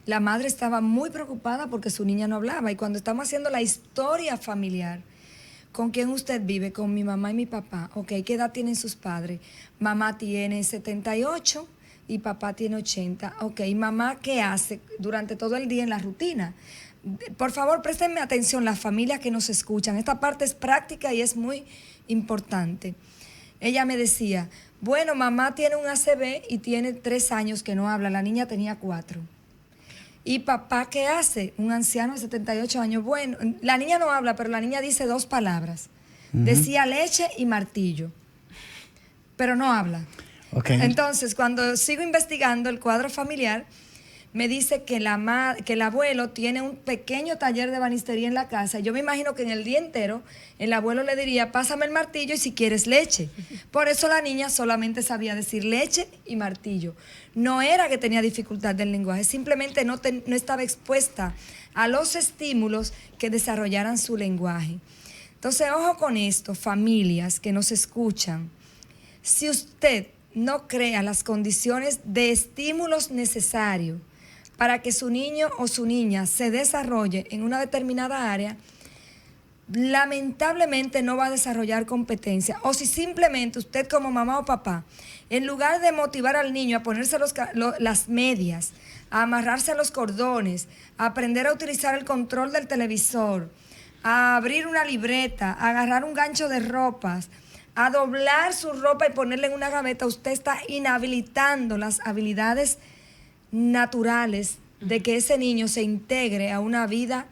La madre estaba muy preocupada porque su niña no hablaba. Y cuando estamos haciendo la historia familiar, ¿con quién usted vive? Con mi mamá y mi papá. Ok, ¿qué edad tienen sus padres? Mamá tiene 78 y papá tiene 80. Ok, ¿mamá qué hace durante todo el día en la rutina? Por favor, préstenme atención las familias que nos escuchan. Esta parte es práctica y es muy importante. Ella me decía, bueno, mamá tiene un ACV y tiene 3 años que no habla. La niña tenía 4. ¿Y papá qué hace? Un anciano de 78 años. Bueno, la niña no habla, pero la niña dice 2 palabras. Decía leche y martillo, pero no habla. Okay. Entonces, cuando sigo investigando el cuadro familiar, me dice que el abuelo tiene un pequeño taller de ebanistería en la casa. Yo me imagino que en el día entero el abuelo le diría, pásame el martillo y si quieres leche. Por eso la niña solamente sabía decir leche y martillo. No era que tenía dificultad del lenguaje, simplemente no estaba expuesta a los estímulos que desarrollaran su lenguaje. Entonces, ojo con esto, familias que nos escuchan. Si usted no crea las condiciones de estímulos necesarios para que su niño o su niña se desarrolle en una determinada área, lamentablemente no va a desarrollar competencia. O si simplemente usted como mamá o papá, en lugar de motivar al niño a ponerse las medias, a amarrarse los cordones, a aprender a utilizar el control del televisor, a abrir una libreta, a agarrar un gancho de ropas, a doblar su ropa y ponerla en una gaveta, usted está inhabilitando las habilidades naturales de que ese niño se integre a una vida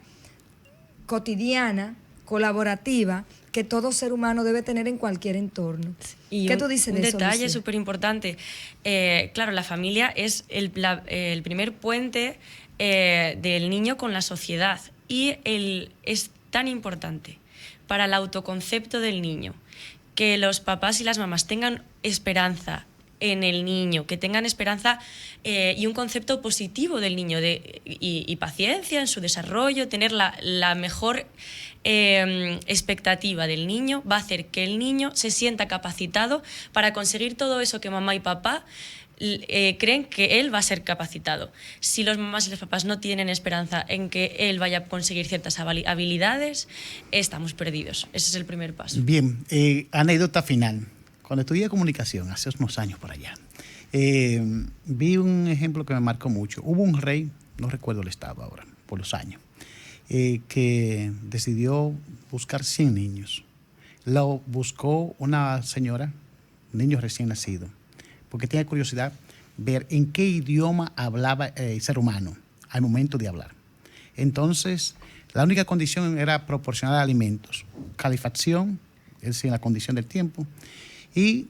cotidiana, colaborativa, que todo ser humano debe tener en cualquier entorno. Y ¿Qué tú dices de eso, Un detalle Lucía? súper importante. Claro, la familia es el primer puente del niño con la sociedad y es tan importante para el autoconcepto del niño que los papás y las mamás tengan esperanza en el niño, que tengan esperanza y un concepto positivo del niño y paciencia en su desarrollo, tener la mejor expectativa del niño, va a hacer que el niño se sienta capacitado para conseguir todo eso que mamá y papá creen que él va a ser capacitado. Si los mamás y los papás no tienen esperanza en que él vaya a conseguir ciertas habilidades, estamos perdidos. Ese es el primer paso. Bien, anécdota final. Cuando estudié comunicación, hace unos años por allá, vi un ejemplo que me marcó mucho. Hubo un rey, no recuerdo el estado ahora, por los años, que decidió buscar 100 niños. Lo buscó una señora, niños recién nacidos, porque tenía curiosidad ver en qué idioma hablaba el ser humano al momento de hablar. Entonces, la única condición era proporcionar alimentos, calefacción, es decir, la condición del tiempo, y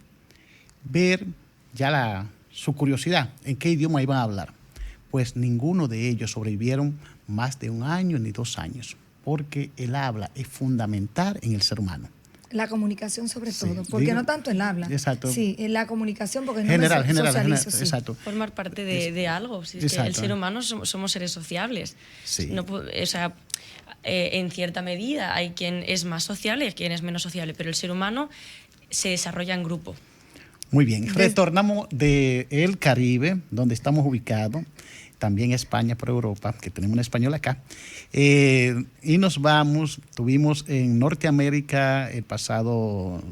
ver ya su curiosidad, en qué idioma iban a hablar. Pues ninguno de ellos sobrevivieron más de 1 año ni 2 años, porque el habla es fundamental en el ser humano. La comunicación sobre Sí, todo, porque digo, no tanto el habla. exacto. Sí, en la comunicación, porque no General, me socializo, sí. exacto. Formar parte de algo. Si es que Exacto. el ser humano somos seres sociables. Sí. No, o sea, en cierta medida hay quien es más sociable y hay quien es menos sociable, pero el ser humano se desarrolla en grupo. Muy bien, retornamos del Caribe, donde estamos ubicados, también España por Europa, que tenemos un español acá, y nos vamos, tuvimos en Norteamérica el pasado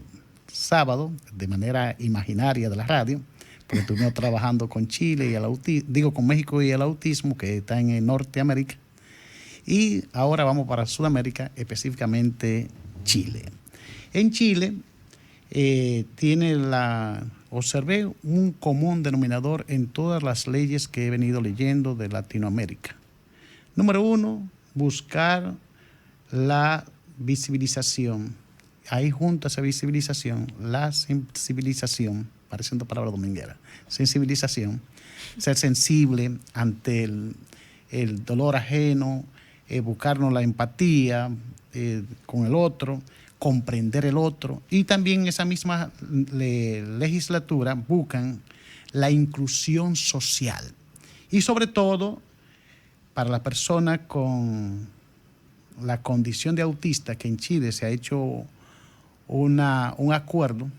sábado, de manera imaginaria de la radio, porque estuvimos trabajando con Chile y el autismo, con México y el autismo, que está en Norteamérica, y ahora vamos para Sudamérica, específicamente Chile. En Chile observé un común denominador en todas las leyes que he venido leyendo de Latinoamérica. Número 1, buscar la visibilización. Ahí junto a esa visibilización, la sensibilización, pareciendo palabra dominguera, sensibilización, ser sensible ante el dolor ajeno, buscarnos la empatía con el otro, comprender el otro, y también esa misma legislatura buscan la inclusión social y sobre todo para la persona con la condición de autista, que en Chile se ha hecho un acuerdo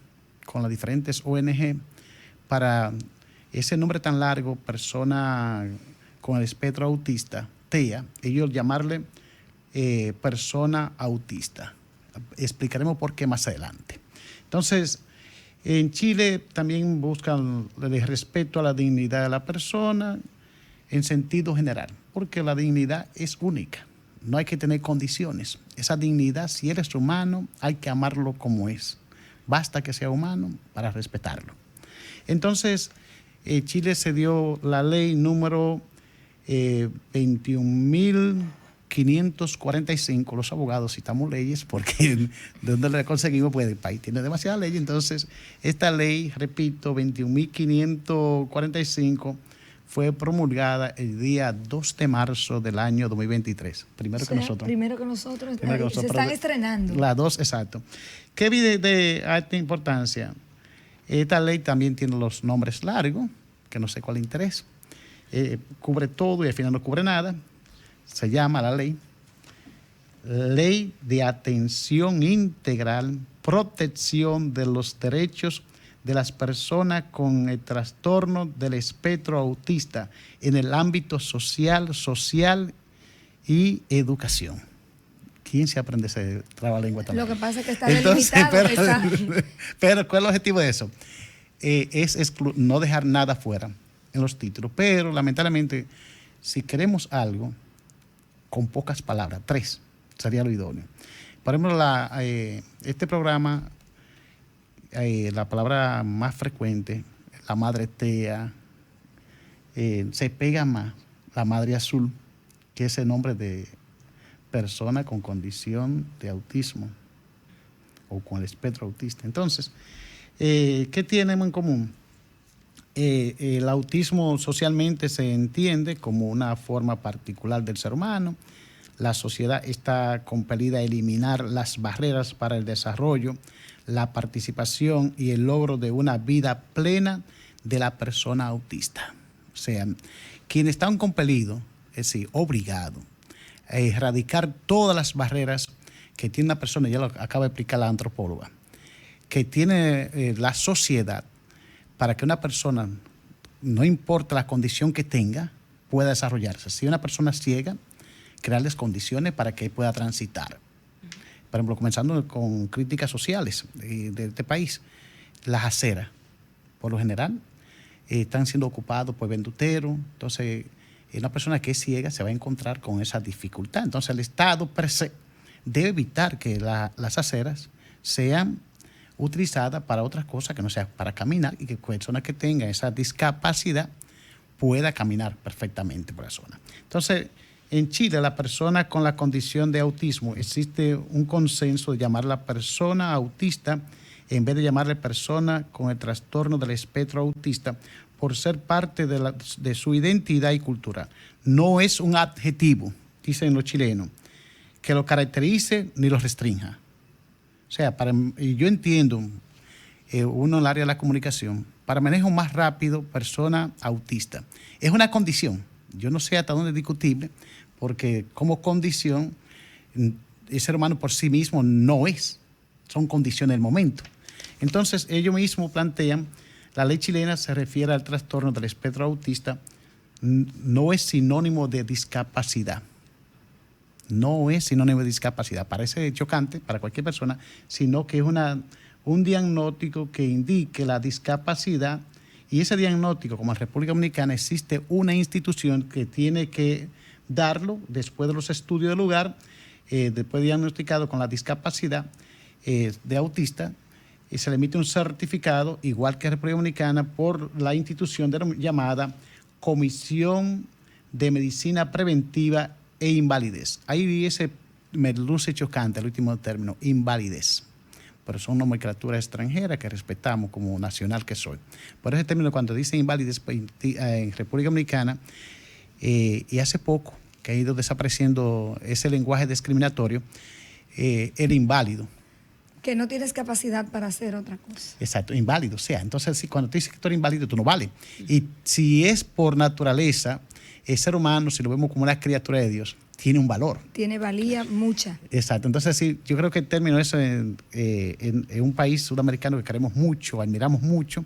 con las diferentes ONG para ese nombre tan largo, persona con el espectro autista, TEA, ellos llamarle persona autista. Explicaremos por qué más adelante. Entonces, en Chile también buscan el respeto a la dignidad de la persona en sentido general, porque la dignidad es única. No hay que tener condiciones. Esa dignidad, si eres humano, hay que amarlo como es. Basta que sea humano para respetarlo. Entonces, Chile se dio la ley número 21.545, los abogados citamos leyes porque de dónde la conseguimos, pues el país tiene demasiadas leyes. Entonces, esta ley, repito, 21.545, fue promulgada el día 2 de marzo del año 2023. Primero que nosotros. Se están estrenando. La 2, exacto. ¿Qué de alta importancia? Esta ley también tiene los nombres largos, que no sé cuál interés. Cubre todo y al final no cubre nada. Se llama la ley Ley de Atención Integral, Protección de los Derechos de las Personas con el Trastorno del Espectro Autista en el ámbito social y educación. ¿Quién se aprende ese trabalengua también? Lo que pasa es que está delimitado. Pero ¿cuál es el objetivo de eso? Es no dejar nada fuera en los títulos, pero lamentablemente si queremos algo con pocas palabras, 3 sería lo idóneo. Por ejemplo, este programa, la palabra más frecuente, la madre TEA, se pega más la madre azul, que es el nombre de persona con condición de autismo o con el espectro autista. Entonces, ¿qué tenemos en común? El autismo socialmente se entiende como una forma particular del ser humano. La sociedad está compelida a eliminar las barreras para el desarrollo, la participación y el logro de una vida plena de la persona autista. O sea, quienes están compelidos, es decir, obligados a erradicar todas las barreras que tiene una persona, ya lo acaba de explicar la antropóloga, que tiene la sociedad para que una persona, no importa la condición que tenga, pueda desarrollarse. Si una persona es ciega, crearles condiciones para que pueda transitar. Por ejemplo, comenzando con críticas sociales de este país, las aceras, por lo general, están siendo ocupadas por venduteros. Entonces, una persona que es ciega se va a encontrar con esa dificultad. Entonces, el Estado per se debe evitar que las aceras sean utilizada para otras cosas que no sea para caminar, y que personas que tengan esa discapacidad pueda caminar perfectamente por la zona. Entonces, en Chile, la persona con la condición de autismo, existe un consenso de llamarla persona autista en vez de llamarle persona con el trastorno del espectro autista, por ser parte de su identidad y cultura. No es un adjetivo, dicen los chilenos, que lo caracterice ni lo restrinja. O sea, y yo entiendo, uno en el área de la comunicación, para manejo más rápido, persona autista. Es una condición. Yo no sé hasta dónde es discutible, porque como condición, el ser humano por sí mismo no es. Son condiciones del momento. Entonces, ellos mismos plantean, la ley chilena se refiere al trastorno del espectro autista, no es sinónimo de discapacidad. No es sinónimo de discapacidad. Parece chocante para cualquier persona, sino que es un diagnóstico que indique la discapacidad, y ese diagnóstico, como en República Dominicana, existe una institución que tiene que darlo después de los estudios del lugar, después de diagnosticado con la discapacidad de autista, y se le emite un certificado, igual que en República Dominicana, por la institución llamada Comisión de Medicina Preventiva e Invalidez. Ahí ese me luce chocante el último término, invalidez. Pero son nomenclaturas extranjeras que respetamos como nacional que soy. Por ese término, cuando dice invalidez en República Dominicana, y hace poco que ha ido desapareciendo ese lenguaje discriminatorio, el inválido. Que no tienes capacidad para hacer otra cosa. Exacto, inválido. O sea, entonces cuando te dices que tú eres inválido, tú no vales. Y si es por naturaleza, el ser humano, si lo vemos como una criatura de Dios, tiene un valor. Tiene valía mucha. Exacto. Entonces, sí, yo creo que el término es en un país sudamericano que queremos mucho, admiramos mucho,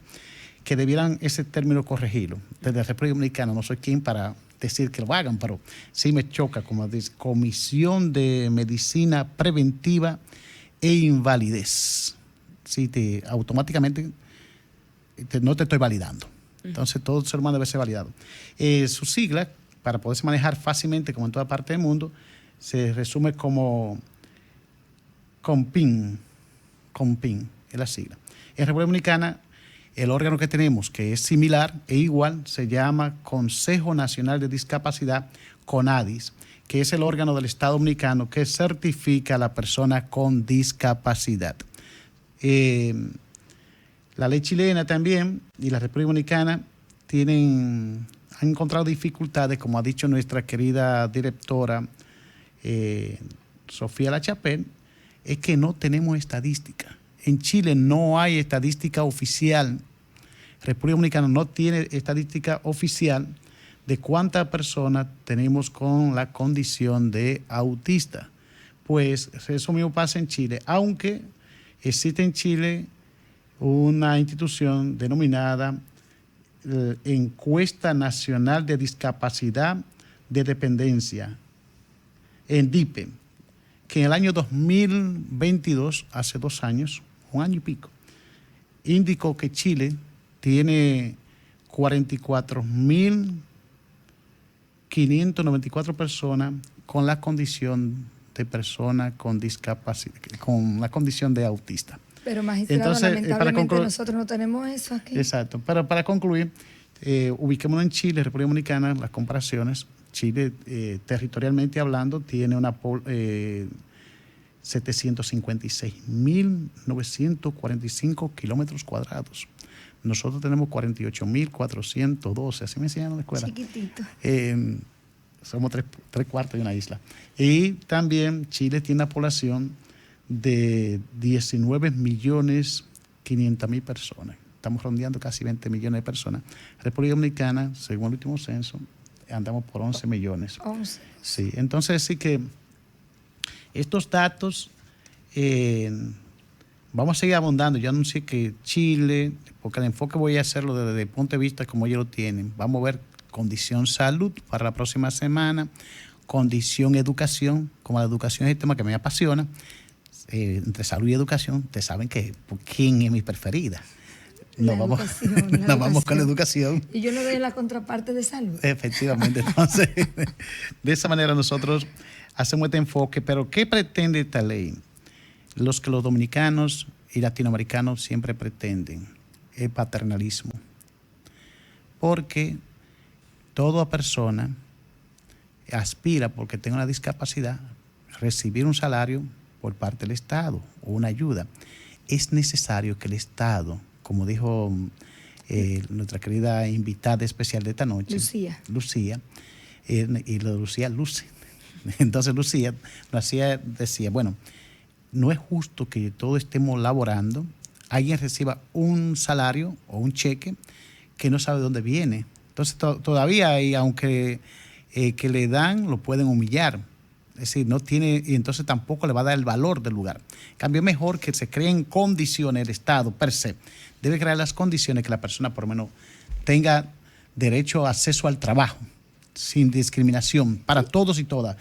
que debieran ese término corregirlo. Desde la República Dominicana no soy quien para decir que lo hagan, pero sí me choca, como dice, Comisión de Medicina Preventiva e Invalidez. Sí, automáticamente no te estoy validando. Entonces, todo ser humano debe ser validado. Su sigla, para poderse manejar fácilmente, como en toda parte del mundo, se resume como COMPIN. COMPIN es la sigla. En República Dominicana, el órgano que tenemos, que es similar e igual, se llama Consejo Nacional de Discapacidad, CONADIS, que es el órgano del Estado Dominicano que certifica a la persona con discapacidad. La ley chilena también y la República Dominicana han encontrado dificultades, como ha dicho nuestra querida directora Sofía Lachapelle, es que no tenemos estadística. En Chile no hay estadística oficial. República Dominicana no tiene estadística oficial de cuántas personas tenemos con la condición de autista. Pues eso mismo pasa en Chile, aunque existe en Chile una institución denominada Encuesta Nacional de Discapacidad de Dependencia, ENDIPE, que en el año 2022, hace 2 años, 1 año y pico, indicó que Chile tiene 44.594 personas con la condición de persona con discapacidad, con la condición de autista. Pero magistrado, Entonces, lamentablemente nosotros no tenemos eso aquí. Exacto. Pero para concluir, ubiquémonos en Chile, República Dominicana, las comparaciones. Chile, territorialmente hablando, tiene 756.945 kilómetros cuadrados. Nosotros tenemos 48.412, así me enseñaron en la escuela. Chiquitito. Somos tres cuartos de una isla. Y también Chile tiene una población de 19.500.000 personas. Estamos rondeando casi 20 millones de personas. República Dominicana, según el último censo, andamos por 11 millones. 11. Sí, entonces sí que estos datos vamos a seguir abundando. Yo anuncié que Chile, porque el enfoque voy a hacerlo desde el punto de vista como ellos lo tienen. Vamos a ver condición salud para la próxima semana, condición educación, como la educación es el tema que me apasiona. Entre salud y educación, ustedes saben que quién es mi preferida. Nos vamos con la educación. Y yo no doy la contraparte de salud. Efectivamente. Entonces, de esa manera nosotros hacemos este enfoque. Pero ¿qué pretende esta ley? Que los dominicanos y latinoamericanos siempre pretenden el paternalismo, porque toda persona aspira, porque tenga una discapacidad, a recibir un salario por parte del Estado o una ayuda. Es necesario que el Estado, como dijo nuestra querida invitada especial de esta noche, Lucía, y lo de Lucía luce. Entonces Lucía decía, bueno, no es justo que todos estemos laborando, alguien reciba un salario o un cheque que no sabe de dónde viene. Entonces todavía hay, aunque que le dan, lo pueden humillar. Es decir, no tiene, y entonces tampoco le va a dar el valor del lugar. En cambio, mejor que se creen condiciones, el Estado per se debe crear las condiciones que la persona por lo menos tenga derecho a acceso al trabajo, sin discriminación, para todos y todas.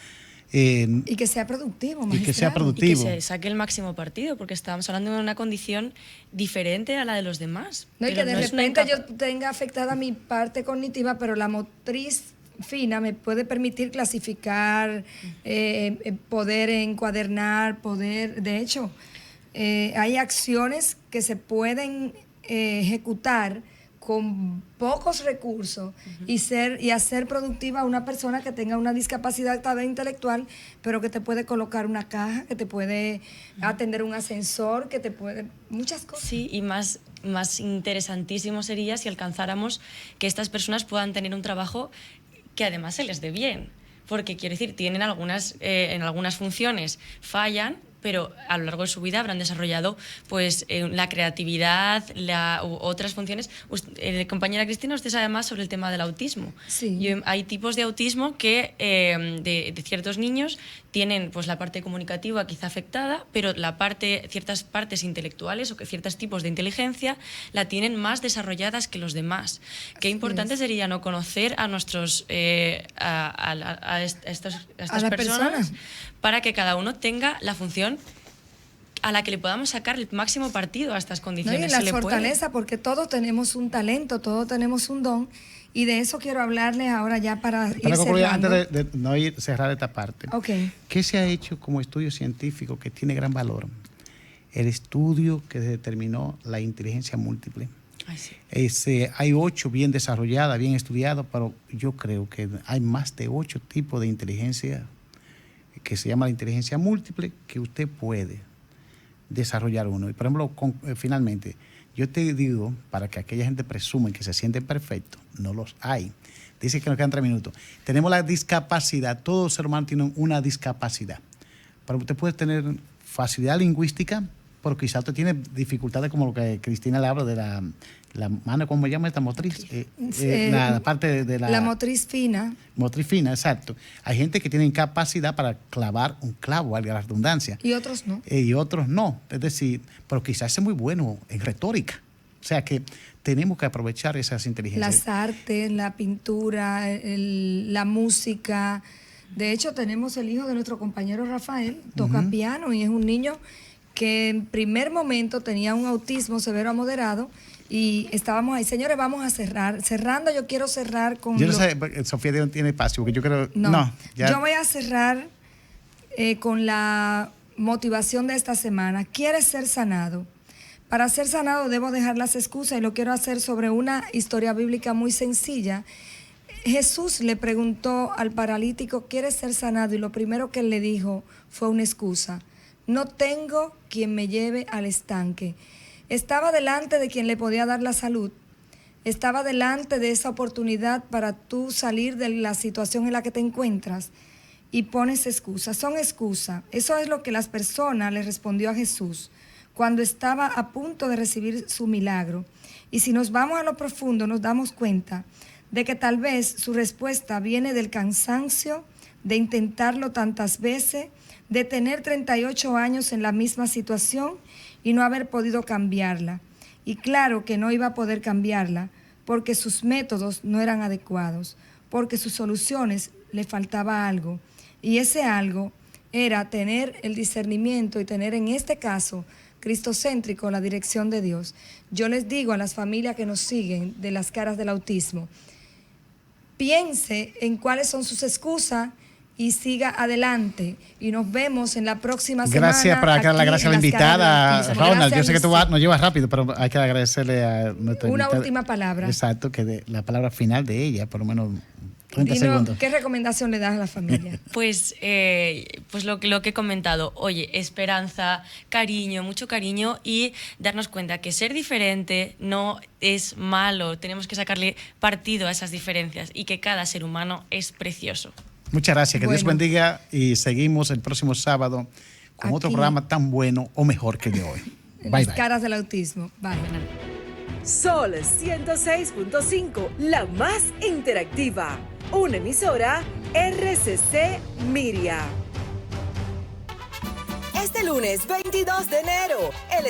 Y que sea productivo, y que sea productivo. Y que se saque el máximo partido, porque estábamos hablando de una condición diferente a la de los demás. No, y que de repente yo tenga afectada mi parte cognitiva, pero la motriz fina me puede permitir clasificar, poder encuadernar, de hecho, hay acciones que se pueden ejecutar con pocos recursos y hacer productiva a una persona que tenga una discapacidad tal vez intelectual, pero que te puede colocar una caja, que te puede atender un ascensor, que te puede... muchas cosas. Sí, y más interesantísimo sería si alcanzáramos que estas personas puedan tener un trabajo que además se les dé bien. Porque, quiero decir, tienen en algunas funciones fallan, pero a lo largo de su vida habrán desarrollado pues la creatividad, u otras funciones. Compañera Cristina, usted sabe más sobre el tema del autismo. Sí. Hay tipos de autismo que de ciertos niños tienen pues la parte comunicativa quizá afectada, pero ciertas partes intelectuales o que ciertos tipos de inteligencia la tienen más desarrolladas que los demás. Qué importante sería no conocer a nuestros a estas personas para que cada uno tenga la función a la que le podamos sacar el máximo partido a estas condiciones. No, y la fortaleza, porque todos tenemos un talento, todos tenemos un don, y de eso quiero hablarles ahora ya para ir cerrando. Antes de no cerrar esta parte, okay. ¿Qué se ha hecho como estudio científico que tiene gran valor? El estudio que determinó la inteligencia múltiple. Ay, sí. Hay 8 bien desarrolladas, bien estudiadas, pero yo creo que hay más de 8 tipos de inteligencia que se llama la inteligencia múltiple, que usted puede desarrollar uno. Y por ejemplo, finalmente, yo te digo, para que aquella gente presume que se sienten perfectos, no los hay. Dice que nos quedan 3 minutos. Tenemos la discapacidad, todo ser humano tiene una discapacidad. Pero usted puede tener facilidad lingüística, pero quizás usted tiene dificultades como lo que Cristina le habla de la mano, ¿cómo se llama esta motriz? La parte de la motriz fina. Motriz fina, exacto. Hay gente que tiene incapacidad para clavar un clavo, valga la redundancia. Y otros no. Y otros no. Es decir, pero quizás es muy bueno en retórica. O sea que tenemos que aprovechar esas inteligencias. Las artes, la pintura, la música. De hecho, tenemos el hijo de nuestro compañero Rafael, toca piano y es un niño que en primer momento tenía un autismo severo a moderado y estábamos ahí. Señores, vamos a cerrar. Cerrando, yo quiero cerrar con... Yo no sé, Sofía tiene espacio, porque yo creo... No, yo voy a cerrar con la motivación de esta semana. ¿Quieres ser sanado? Para ser sanado debo dejar las excusas y lo quiero hacer sobre una historia bíblica muy sencilla. Jesús le preguntó al paralítico, ¿quieres ser sanado? Y lo primero que él le dijo fue una excusa. No tengo quien me lleve al estanque. Estaba delante de quien le podía dar la salud. Estaba delante de esa oportunidad para tú salir de la situación en la que te encuentras y pones excusas. Son excusas. Eso es lo que las personas le respondió a Jesús cuando estaba a punto de recibir su milagro. Y si nos vamos a lo profundo, nos damos cuenta de que tal vez su respuesta viene del cansancio, de intentarlo tantas veces, de tener 38 años en la misma situación y no haber podido cambiarla. Y claro que no iba a poder cambiarla porque sus métodos no eran adecuados, porque sus soluciones le faltaba algo. Y ese algo era tener el discernimiento y tener en este caso cristocéntrico la dirección de Dios. Yo les digo a las familias que nos siguen de las caras del autismo, piense en cuáles son sus excusas y siga adelante. Y nos vemos en la próxima semana. Gracias, para dar las gracias a la invitada, Ronald. Yo sé que tú nos llevas rápido, pero hay que agradecerle a nuestra una invitada. última palabra. Exacto, que la palabra final de ella, por lo menos 30 Dinos, segundos. ¿qué recomendación le das a la familia? Pues lo que he comentado, oye, esperanza, cariño, mucho cariño y darnos cuenta que ser diferente no es malo, tenemos que sacarle partido a esas diferencias y que cada ser humano es precioso. Muchas gracias, que Dios Bueno. bendiga y seguimos el próximo sábado con otro Aquí. programa tan bueno o mejor que el de hoy. En Bye, las bye. caras del autismo. Bye. Sol 106.5, la más interactiva. Una emisora RCC Miria. Este lunes 22 de enero, el